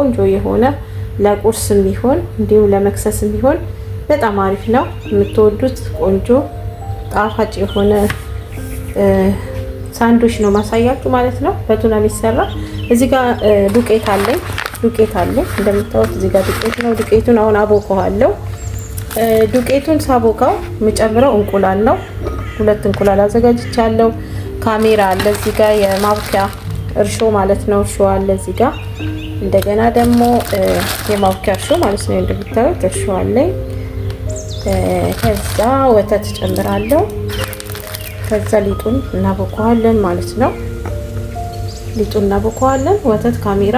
ቆንጆ የሆነ ለቁርስም ቢሆን እንዲሁም ለመክሰስም ቢሆን በጣም አሪፍ ነው። የምትወዱት ቆንጆ ጣፋጭ የሆነ ሳንዱች ነው ማሳያችሁ ማለት ነው። በቱና የሚሰራ እዚህ ጋር ዱቄት አለኝ እንደምታዩት እዚህ ጋር ዱቄት ነው። ዱቄቱን አሁን አቦካዋለሁ። ዱቄቱን ሳቦካው የምጨምረው እንቁላል ነው። 2 እንቁላል አዘጋጅቻለሁ። ካሜራ አለ እዚህ ጋር የማብኪያ እርሾ ማለት ነው። እርሾ አለ እዚህ ጋር። እንደገና ደግሞ የማብኪያ እርሾ ማለት ነው። እንደምታዩት እርሾ አለኝ። ከዛ ወተት ጨምራለሁ። ከዛ ሊጡን እናቦካዋለን ማለት ነው። ሊጡን እናቦካዋለን። ወተት፣ ካሜራ፣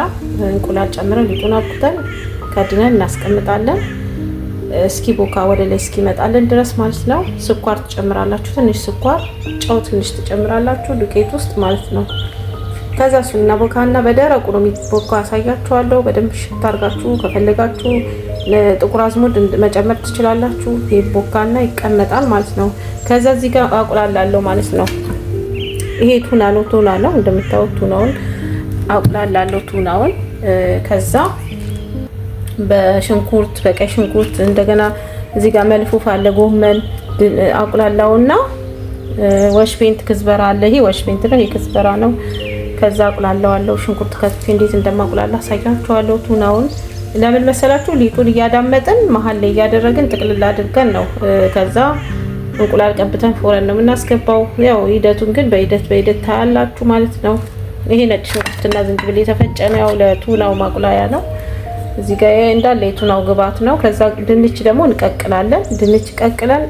እንቁላል ጨምረን ሊጡን አብኩተን ከድነን እናስቀምጣለን። እስኪ ቦካ ወደ ላይ እስኪ መጣለን ድረስ ማለት ነው። ስኳር ትጨምራላችሁ። ትንሽ ስኳር፣ ጨው ትንሽ ትጨምራላችሁ ዱቄት ውስጥ ማለት ነው። ከዛ እሱን እናቦካና በደረቁ ነው የሚቦካው። አሳያችኋለሁ። በደንብ ሽታ አድርጋችሁ ከፈለጋችሁ ጥቁር አዝሙድ መጨመር ትችላላችሁ። ይቦካና ይቀመጣል ማለት ነው። ከዛ እዚህ ጋር አቁላላለሁ ማለት ነው። ይሄ ቱና ነው እንደምታዩት ቱናውን አቁላላለሁ። ቱናውን ከዛ በሽንኩርት በቀይ ሽንኩርት እንደገና እዚህ ጋር መልፉፍ አለ ጎመን አቁላላውና ወሽፔንት ክዝበራ አለ። ይሄ ወሽፔንት ነው፣ ይሄ ክዝበራ ነው። ከዛ አቁላላዋለሁ። ሽንኩርት ከትፌ እንዴት እንደማቁላላ አሳያችኋለሁ። ቱናውን ለምን መሰላችሁ? ሊጡን እያዳመጥን መሀል ላይ እያደረግን ጥቅልል አድርገን ነው። ከዛ እንቁላል ቀብተን ፎረን ነው የምናስገባው። ያው ሂደቱን ግን በሂደት ታያላችሁ ማለት ነው። ይሄ ነጭ ሽንኩርትና ዝንጅብል የተፈጨ ነው። ያው ለቱናው ማቁላያ ነው። እዚህ ጋር እንዳለ የቱናው ግብአት ነው። ከዛ ድንች ደግሞ እንቀቅላለን። ድንች ቀቅለን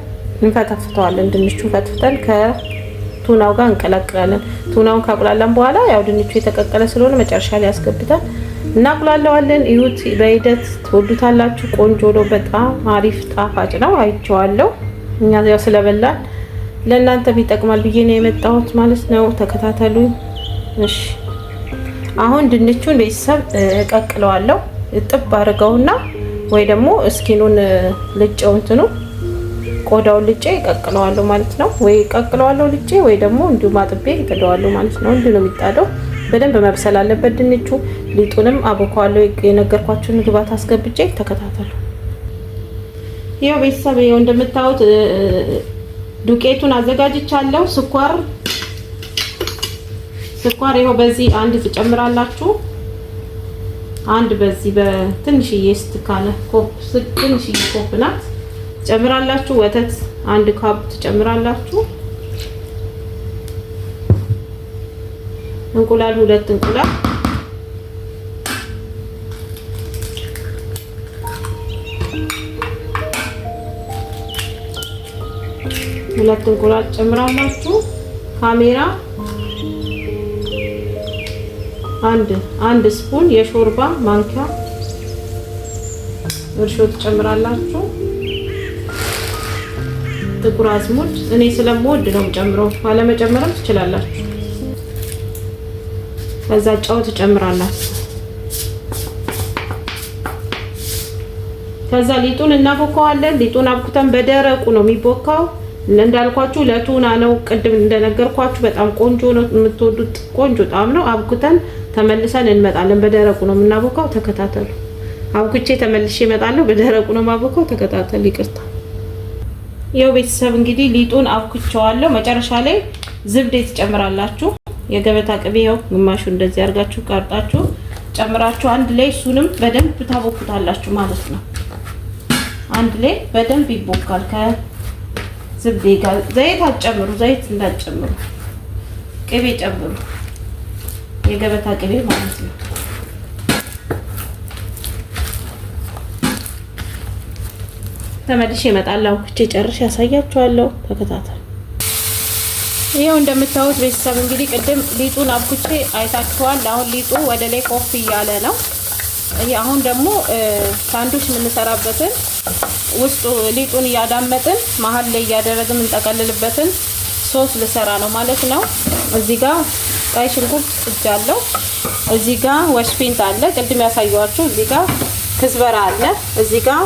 እንፈተፍተዋለን። ድንቹን ፈትፍተን ከቱናው ጋር እንቀላቅላለን። ቱናውን ካቁላላን በኋላ ያው ድንቹ የተቀቀለ ስለሆነ መጨረሻ ላይ ያስገብተን እናቁላለዋለን። እዩት፣ በሂደት ትወዱታላችሁ። ቆንጆ ነው። በጣም አሪፍ ጣፋጭ ነው። አይቼዋለሁ። እኛ ያው ስለበላን ለእናንተ ቢጠቅማል ብዬ ነው የመጣሁት ማለት ነው። ተከታተሉኝ። እሺ፣ አሁን ድንቹን ቤተሰብ ቀቅለዋለሁ። እጥብ አድርገውና ወይ ደግሞ እስኪኑን ልጬው እንትኑ ቆዳውን ልጬ ቀቅለዋለሁ ማለት ነው። ወይ ቀቅለዋለሁ ልጬ ወይ ደግሞ እንዲሁ ማጥቤ እጥደዋለሁ ማለት ነው። እንዲሁ ነው የሚጣደው። በደንብ መብሰል አለበት ድንቹ። ሊጡንም አቦካዋለሁ። የነገርኳችሁን ግብአት አስገብቼ ተከታተሉ። ይሄው ቤተሰብ ይሄው እንደምታዩት ዱቄቱን አዘጋጅቻለሁ። ስኳር ይሄው በዚህ አንድ ትጨምራላችሁ። አንድ በዚህ በትንሽዬ ስትካለ ኮፕ ትንሽዬ ኮፕ ናት ትጨምራላችሁ። ወተት 1 ካፕ ትጨምራላችሁ። እንቁላል 2 እንቁላል፣ ሁለት እንቁላል ጨምራላችሁ። ካሜራ አንድ ስፑን የሾርባ ማንኪያ እርሾ ትጨምራላችሁ። ጥቁር አዝሙድ እኔ ስለምወድ ነው ጨምረው፣ ባለመጨመርም ትችላላችሁ። ከዛ ጨው ትጨምራላችሁ። ከዛ ሊጡን እናቦካዋለን። ሊጡን አብኩተን በደረቁ ነው የሚቦካው። እንዳልኳችሁ ለቱና ነው። ቅድም እንደነገርኳችሁ በጣም ቆንጆ ነው። የምትወዱት ቆንጆ ጣዕም ነው። አብኩተን ተመልሰን እንመጣለን። በደረቁ ነው የምናቦካው። ተከታተሉ። አብኩቼ ተመልሼ እመጣለሁ። በደረቁ ነው የማቦካው። ተከታተሉ። ይቅርታ። ይኸው ቤተሰብ እንግዲህ ሊጡን አብኩቼዋለሁ። መጨረሻ ላይ ዝብዴ ትጨምራላችሁ። የገበታ ቅቤ ያው ግማሹ እንደዚህ አድርጋችሁ ቀርጣችሁ ጨምራችሁ አንድ ላይ እሱንም በደንብ ታቦኩታላችሁ ማለት ነው። አንድ ላይ በደንብ ይቦካል ከዝብዴ ጋር። ዘይት አትጨምሩ፣ ዘይት እንዳትጨምሩ። ቅቤ ጨምሩ፣ የገበታ ቅቤ ማለት ነው። ተመልሼ እመጣለሁ። ኩቼ ጨርሼ ያሳያችኋለሁ። ተከታተሉ። ይሄው እንደምታዩት ቤተሰብ እንግዲህ ቅድም ሊጡን አብኩቼ አይታችኋል። አሁን ሊጡ ወደ ላይ ኮፍ እያለ ነው። አሁን ደግሞ ሳንዱች የምንሰራበትን ውስጡ ሊጡን እያዳመጥን መሀል ላይ እያደረግን እንጠቀልልበትን ሶስ ልሰራ ነው ማለት ነው። እዚህ ጋር ቀይ ሽንኩርት ጥጃለሁ። እዚህ ጋር ወሽፒንት አለ፣ ቅድም ያሳየኋችሁ። እዚህ ጋር ክዝበራ አለ። እዚህ ጋር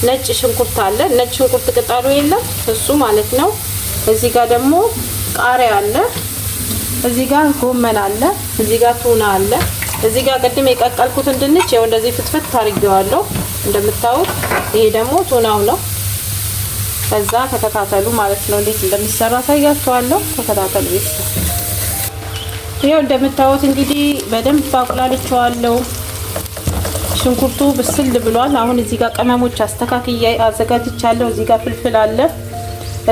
ነጭ ሽንኩርት አለ። ነጭ ሽንኩርት ቅጠሉ የለም እሱ ማለት ነው። እዚህ ጋር ደግሞ ቃሪያ አለ። እዚህ ጋር ጎመን አለ። እዚህ ጋር ቱና አለ። እዚህ ጋር ቅድም የቀቀልኩትን ድንች ያው እንደዚህ ፍትፍት አድርጌዋለሁ እንደምታዩት። ይሄ ደግሞ ቱናው ነው። ከዛ ተከታተሉ ማለት ነው። እንዴት እንደሚሰራ ታያችኋለሁ። ተከታተሉ ቤተሰብ። ይሄው እንደምታዩት እንግዲህ በደንብ አቁላልቼዋለሁ። ሽንኩርቱ ብስል ብሏል። አሁን እዚህ ጋር ቅመሞች አስተካክዬ አዘጋጅቻለሁ። እዚህ ጋር ፍልፍል አለ፣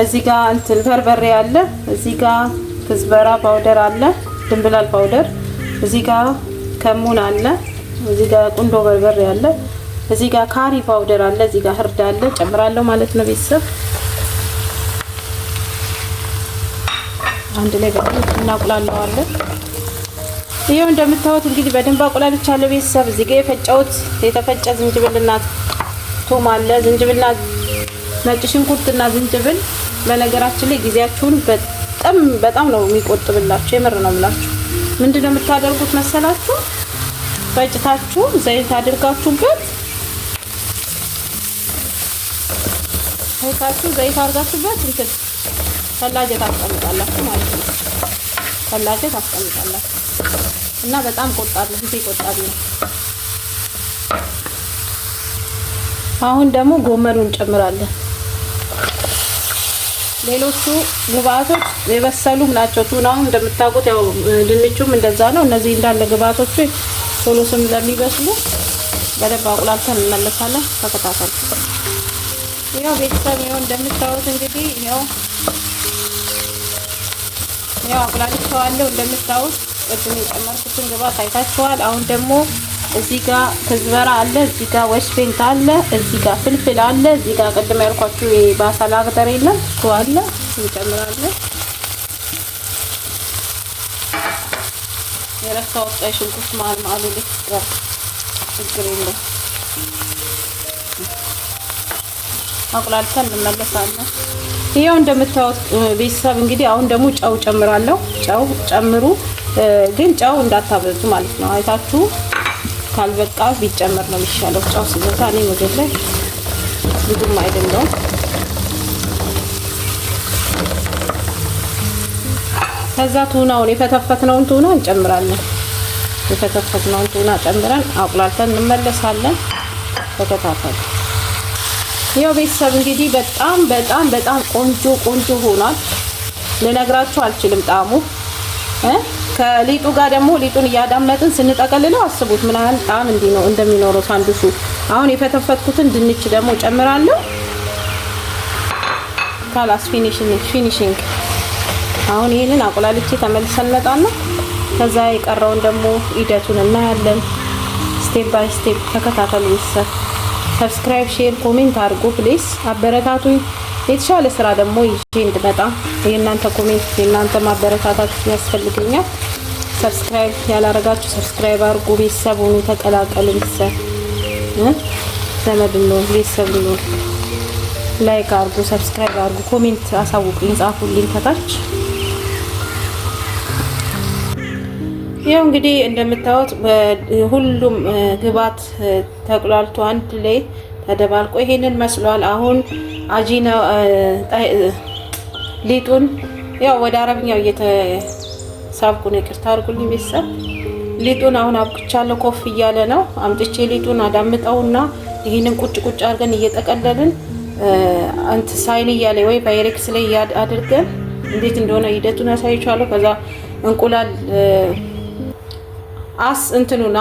እዚህ ጋር እንትን በርበሬ አለ፣ እዚህ ጋር ክዝበራ ፓውደር አለ፣ ድንብላል ፓውደር፣ እዚህ ጋር ከሙን አለ፣ እዚህ ጋር ቁንዶ በርበሬ አለ፣ እዚህ ጋር ካሪ ፓውደር አለ፣ እዚህ ጋር ህርድ አለ። ጨምራለሁ ማለት ነው ቤተሰብ። አንድ ላይ በደንብ እናቁላለዋለን። ይሄው እንደምታዩት እንግዲህ በደንብ አቁላልቻለሁ ቤተሰብ። እዚህ ጋር የፈጨሁት የተፈጨ ዝንጅብልና ቶም አለ። ዝንጅብልና ነጭ ሽንኩርትና ዝንጅብል በነገራችን ላይ ጊዜያችሁን በጣም ነው የሚቆጥብላችሁ። የምር ነው የምላችሁ። ምንድነው የምታደርጉት መሰላችሁ? ፈጭታችሁ ዘይት አድርጋችሁበት ዘይት አድርጋችሁበት እንትን ሰላጀ ታስቀምጣላችሁ ማለት ነው። ሰላጀ ታስቀምጣላችሁ እና በጣም ቆጣቢ ጊዜ ቆጣቢ ነው። አሁን ደግሞ ጎመኑን እንጨምራለን። ሌሎቹ ግብአቶች የበሰሉም ናቸው። ቱናውም እንደምታውቁት ያው ድንቹም እንደዛ ነው። እነዚህ እንዳለ ግብአቶቹ ቶሎ ስለሚበስሉ በደንብ አቁላልተን እንመለሳለን። ተከታተሉ። ያው ቤተሰብ ይኸው እንደምታዩት እንግዲህ ያው አቁላልቼዋለሁ። እንደምታዩት ቅድም የጨመርኩትን ግብአት አይታችኋል። አሁን ደግሞ እዚህ ጋር ክዝበራ አለ፣ እዚህ ጋር ወሽፔንት አለ፣ እዚህ ጋር ፍልፍል አለ፣ እዚህ ጋር ቅድም ያልኳችሁ የባሰላ ቅጠል የለም እሱ አለ እንጨምራለን። የረሳሁት ቀይ ሽንኩርት ማሉ ልክ ችግር የለም። አቁላልተን እንመለሳለን። ይሄው እንደምታዩት ቤተሰብ እንግዲህ አሁን ደግሞ ጨው ጨምራለሁ። ጨው ጨምሩ፣ ግን ጨው እንዳታበዙ ማለት ነው። አይታችሁ ካልበቃ ቢጨመር ነው የሚሻለው። ጨው ሲበዛ እኔ ምግብ ላይ ብዙም አይደለም። ከዛ ቱናውን የፈተፈትነውን ቱና እንጨምራለን። የፈተፈትነውን ቱና ጨምረን አቁላልተን እንመለሳለን። ተከታተሉ። ያው ቤተሰብ እንግዲህ በጣም ቆንጆ ሆኗል። ልነግራችሁ አልችልም ጣዕሙ። ከሊጡ ጋር ደግሞ ሊጡን እያዳመጥን ስንጠቀልለው አስቡት ምን ያህል ጣዕም እንደሚኖረው ሳንዱሹ። አሁን የፈተፈትኩትን ድንች ደግሞ ጨምራለሁ። ካላስ ፊኒሺንግ። አሁን ይሄንን አቁላልቼ ተመልሰን እንመጣለን። ከዛ የቀረውን ደግሞ ሂደቱን እናያለን። ስቴፕ ባይ ስቴፕ ተከታተሉ ቤተሰብ። ሰብስክራይብ፣ ሼር፣ ኮሜንት አድርጉ ፕሊስ። አበረታቱኝ። የተሻለ ስራ ደግሞ ይዤ እንድመጣ የእናንተ ኮሜንት የእናንተ ማበረታታት ያስፈልገኛል። ሰብስክራይብ ያላረጋችሁ ሰብስክራይብ አድርጉ። ቤተሰብ ሁኑ፣ ተቀላቀሉ። ቤተሰብ ዘመድ ነው፣ ቤተሰብ ነው። ላይክ አድርጉ፣ ሰብስክራይብ አድርጉ፣ ኮሜንት አሳውቁኝ፣ ጻፉልኝ ከታች። ያው እንግዲህ እንደምታዩት ሁሉም ግብአት ተቁላልቶ አንድ ላይ ተደባልቆ ይሄንን መስሏል። አሁን አጂና ሊጡን ያው ወደ አረብኛው እየተሳብኩ ነው፣ ይቅርታ አድርጉልኝ ቤተሰብ። ሊጡን አሁን አብቅቻለሁ፣ ኮፍ እያለ ነው። አምጥቼ ሊጡን አዳምጠውና ይሄንን ቁጭ አድርገን እየጠቀለልን ሳይንያ ላይ ወይ ባይሬክስ ላይ አድርገን እንዴት እንደሆነ ሂደቱን ያሳይቻለሁ። ከዛ እንቁላል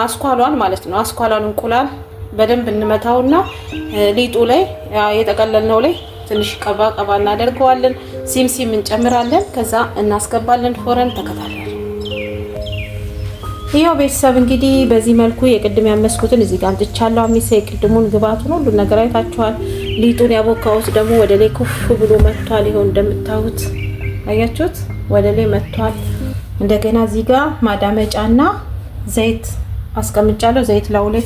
አስኳሏን ማለት ነው። አስኳሏን እንቁላል በደንብ እንመታውና ሊጡ ላይ የጠቀለልነው ላይ ትንሽ ቀባ እናደርገዋለን። ሲምሲም እንጨምራለን። ከዛ እናስገባለን ፎረን። ተከታተሉ። ይሄው ቤተሰብ እንግዲህ በዚህ መልኩ የቅድም ያመስኩትን እዚህ ጋር አምጥቻለሁ። አሚሳ የቅድሙን ግብአቱን ሁሉ ነገር አይታችኋል። ሊጡን ያቦካውት ደግሞ ወደ ላይ ኩፍ ብሎ መጥቷል። ይሄው እንደምታዩት አያችሁት፣ ወደ ላይ መጥቷል። እንደገና እዚህ ጋር ማዳመጫና ዘይት አስቀምጫለሁ። ዘይት ላው ላይ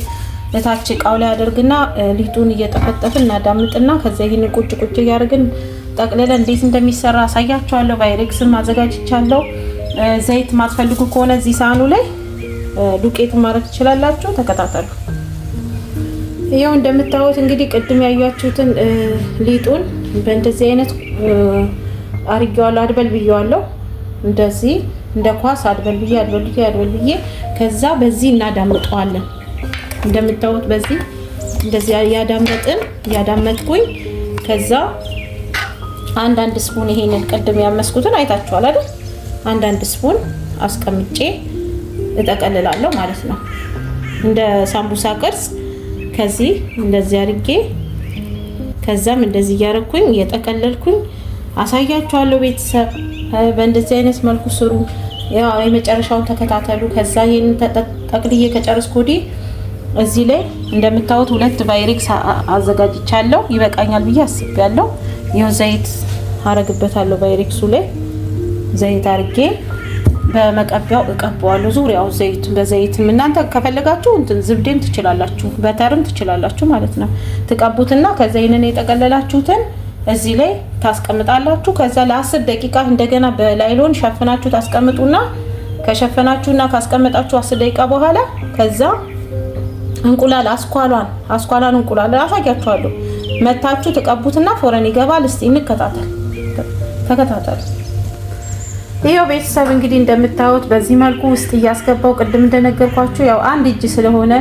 ለታች እቃው ላይ አድርግና ሊጡን እየጠፈጠፍን እናዳምጥና ከዛ ይሄንን ቁጭ እያደረግን ጠቅልለን እንዴት እንደሚሰራ አሳያችኋለሁ። ባይሬክስም አዘጋጅቻለሁ። ዘይት ማትፈልጉ ከሆነ እዚህ ሳህኑ ላይ ዱቄት ማድረግ ትችላላችሁ። ተከታተሉ። ይሄው እንደምታዩት እንግዲህ ቅድም ያያችሁትን ሊጡን በእንደዚህ አይነት አርጌዋለሁ፣ አድበል ብየዋለሁ። እንደዚህ እንደ ኳስ አድበልብዬ ከዛ በዚህ እናዳምጠዋለን። እንደምታዩት በዚህ እንደዚህ ያዳመጥኩኝ ከዛ አንድ ስፑን ይሄንን ቀድም ያመስኩትን አይታችኋል አይደል? አንድ ስፑን አስቀምጬ እጠቀልላለሁ ማለት ነው። እንደ ሳምቡሳ ቅርጽ ከዚህ እንደዚህ አድርጌ ከዛም እንደዚህ ያረኩኝ እየጠቀለልኩኝ አሳያችኋለሁ። ቤተሰብ በእንደዚህ አይነት መልኩ ስሩ። ያው የመጨረሻውን ተከታተሉ። ከዛ ይሄንን ጠቅልዬ ከጨረስኩ ወዲህ እዚህ ላይ እንደምታዩት 2 ባይሬክስ አዘጋጅቻለሁ። ይበቃኛል ብዬ አስቤያለሁ። ይሄው ዘይት አረግበታለሁ። ባይሬክሱ ላይ ዘይት አርጌ በመቀቢያው እቀባዋለሁ። ዙሪያው ዘይት በዘይትም እናንተ ከፈለጋችሁ እንትን ዝብዴም ትችላላችሁ፣ በተርም ትችላላችሁ ማለት ነው። ትቀቡትና ከዛ ይሄንን የጠቀለላችሁትን እዚህ ላይ ታስቀምጣላችሁ። ከዛ ለ10 ደቂቃ እንደገና በላይሎን ሸፍናችሁ ታስቀምጡና ከሸፈናችሁና ካስቀመጣችሁ 10 ደቂቃ በኋላ ከዛ እንቁላል አስኳሏን እንቁላል አሳያችኋለሁ። መታችሁ ትቀቡትና ፎረን ይገባል። እስቲ ተከታተሉ። ይሄው ቤተሰብ እንግዲህ እንደምታዩት በዚህ መልኩ ውስጥ እያስገባው ቅድም እንደነገርኳችሁ ያው አንድ እጅ ስለሆነ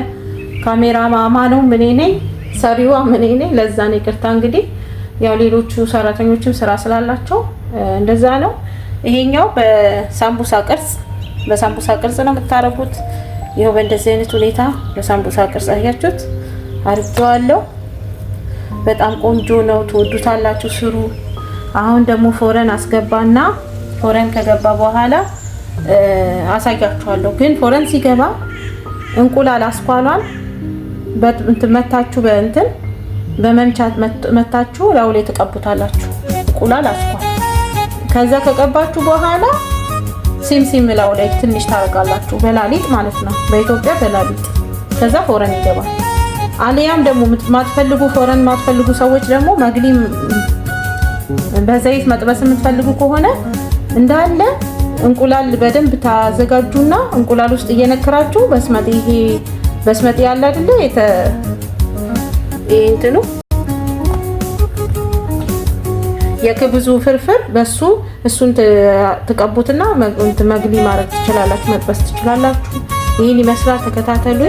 ካሜራ ማማ ነው ምን ነኝ ሰሪዋ ምን ነኝ ለዛ ነው ይቅርታ። እንግዲህ ያው ሌሎቹ ሰራተኞችም ስራ ስላላቸው እንደዛ ነው። ይሄኛው በሳምቡሳ ቅርጽ ነው የምታረጉት። ይሄው በእንደዚህ አይነት ሁኔታ በሳምቡሳ ቅርጽ አያችሁት አርጌዋለሁ። በጣም ቆንጆ ነው፣ ትወዱታላችሁ፣ ስሩ። አሁን ደግሞ ፎረን አስገባና ፎረን ከገባ በኋላ አሳያችኋለሁ። ግን ፎረን ሲገባ እንቁላል አስኳሏን መታችሁ በመምቻት መታችሁ ላው ላይ ተቀቡታላችሁ። እንቁላል አስኳል ከዛ ከቀባችሁ በኋላ ሲምሲም ላው ላይ ትንሽ ታረጋላችሁ። በላሊጥ ማለት ነው፣ በኢትዮጵያ በላሊጥ። ከዛ ፎረን ይገባል። አሊያም ደግሞ ማትፈልጉ ፎረን ማትፈልጉ ሰዎች ደግሞ መግሊም በዘይት መጥበስ የምትፈልጉ ከሆነ እንዳለ እንቁላል በደንብ ታዘጋጁና እንቁላል ውስጥ እየነከራችሁ በስመጤ ያለ አይደለ እንትኑ የክብዙ ፍርፍር እሱን ትቀቡትና መግሊ ማድረግ ትችላላችሁ፣ መጥበስ ትችላላችሁ። ይሄን ይመስላል። ተከታተሉ።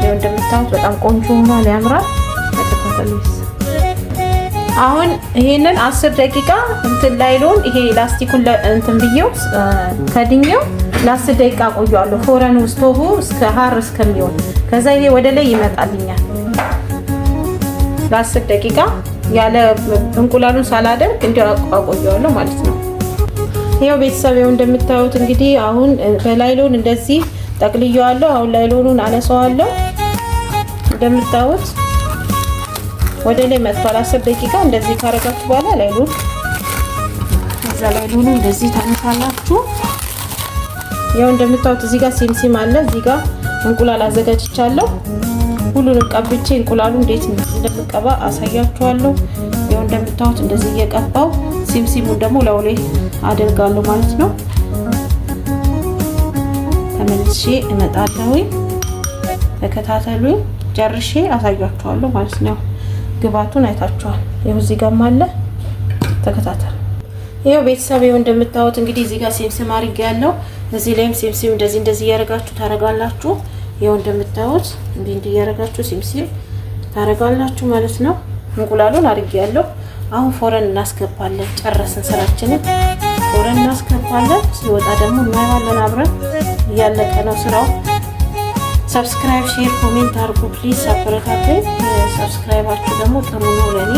ያው እንደምታዩት በጣም ቆንጆ ሆኗል፣ ያምራል። ተከታተሉ። አሁን ይሄንን 10 ደቂቃ እንትን ላይሎን ይሄ ላስቲኩን እንትን ብዬው ከድኜው ለ10 ደቂቃ ቆየዋለሁ ፎረን ውስጥ ሆቦ እስከ ሀር እስከሚሆን። ከዛ ይሄ ወደ ላይ ይመጣልኛል ለ10 ደቂቃ ያለ እንቁላሉን ሳላደርግ እንዲያው አቆየዋለሁ ማለት ነው። ይሄው ቤተሰብ ይኸው እንደምታዩት እንግዲህ አሁን በላይሎን እንደዚህ ጠቅልዬዋለሁ። አሁን ላይሎኑን አነሳዋለሁ። እንደምታዩት ወደ ላይ መጥቷል። 10 ደቂቃ እንደዚህ ካረጋችሁ በኋላ ላይሎን እንደዚህ ታነሳላችሁ። ያው እንደምታዩት እዚህ ጋር ሲምሲም አለ፣ እዚህ ጋር እንቁላል አዘጋጅቻለሁ። ሁሉንም ቀብቼ እንቁላሉ እንዴት እንደምቀባ አሳያችኋለሁ። ያው እንደምታዩት እንደዚህ እየቀባው ሲምሲሙን ደግሞ ላው ላይ አደርጋለሁ ማለት ነው። ተመልሼ እመጣለሁ። ተከታተሉኝ፣ ጨርሼ አሳያችኋለሁ ማለት ነው። ግባቱን አይታችኋል። ይሄው እዚህ ጋርም አለ፣ ተከታተሉ። ይሄው ቤተሰብ ይሄው እንደምታዩት እንግዲህ እዚህ ጋር ሲምሲም አድርጌያለሁ። እዚህ ላይም ሲምሲም እንደዚህ እያረጋችሁ ታረጋላችሁ። ይሄው እንደምታዩት እንዲህ እያረጋችሁ ሲምሲም ታረጋላችሁ ማለት ነው። እንቁላሉን አድርጌያለሁ። አሁን ፎረን እናስገባለን። ጨረስን ስራችንን። ፎረን እናስገባለን። ሲወጣ ደግሞ እናየዋለን አብረን። እያለቀ ነው ስራው። ሰብስክራይብ፣ ሼር፣ ኮሜንት አድርጉ ፕሊዝ። አበረታቱኝ። ሰብስክራይባችሁ ደግሞ ጥሩ ነው ለኔ።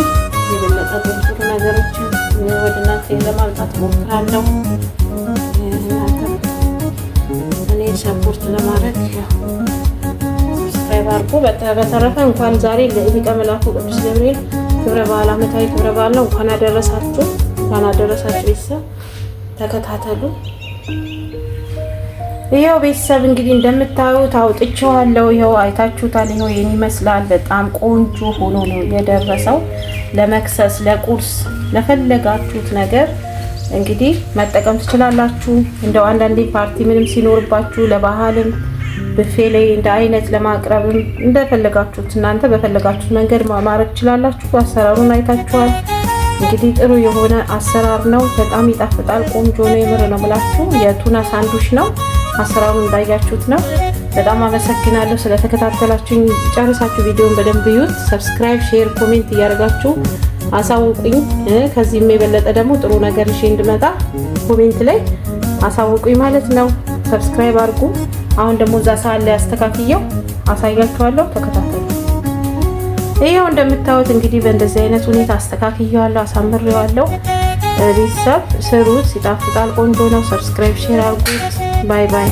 የበለጠ ጥሩ ነገሮችን ወደ እናንተ ለማምጣት ሞክራለሁ። እኔ ሰፖርት ለማድረግ ሰብስክራይብ አድርጉ። በተረፈ እንኳን ዛሬ ለሊቀ መላኩ ቅዱስ ገብርኤል ክብረ በዓል ዓመታዊ ክብረ በዓል ነው። እንኳን አደረሳችሁ ቤተሰብ። ተከታተሉ። ይሄው ቤተሰብ እንግዲህ እንደምታዩት አውጥቼዋለሁ። ይሄው አይታችሁታል። ይሄው የኔ ይመስላል። በጣም ቆንጆ ሆኖ ነው የደረሰው። ለመክሰስ፣ ለቁርስ፣ ለፈለጋችሁት ነገር እንግዲህ መጠቀም ትችላላችሁ። እንደው አንዳንዴ ፓርቲ ምንም ሲኖርባችሁ ለባህልም ብፌ ላይ እንደ አይነት ለማቅረብም እንደፈለጋችሁት እናንተ በፈለጋችሁት መንገድ ማድረግ ትችላላችሁ። አሰራሩን አይታችኋል። እንግዲህ ጥሩ የሆነ አሰራር ነው። በጣም ይጣፍጣል። ቆንጆ ነው። የምር ነው ብላችሁ የቱና ሳንዱች ነው። አሰራሩን እንዳያችሁት ነው። በጣም አመሰግናለሁ ስለተከታተላችሁኝ። ጨርሳችሁ ቪዲዮውን በደንብ ይዩት። ሰብስክራይብ፣ ሼር፣ ኮሜንት እያደረጋችሁ አሳውቁኝ። ከዚህም የበለጠ ደግሞ ጥሩ ነገር ይዤ እንድመጣ ኮሜንት ላይ አሳውቁኝ ማለት ነው። ሰብስክራይብ አድርጉ። አሁን ደግሞ እዛ ሰዓት ላይ አስተካክየው አሳያችኋለሁ። ተከታተሉ። ይሄው እንደምታዩት እንግዲህ በእንደዚህ አይነት ሁኔታ አስተካክየዋለሁ፣ አሳምሬዋለሁ። ቤተሰብ ስሩት፣ ይጣፍጣል፣ ቆንጆ ነው። ሰብስክራይብ ሼር አድርጉት። ባይ ባይ።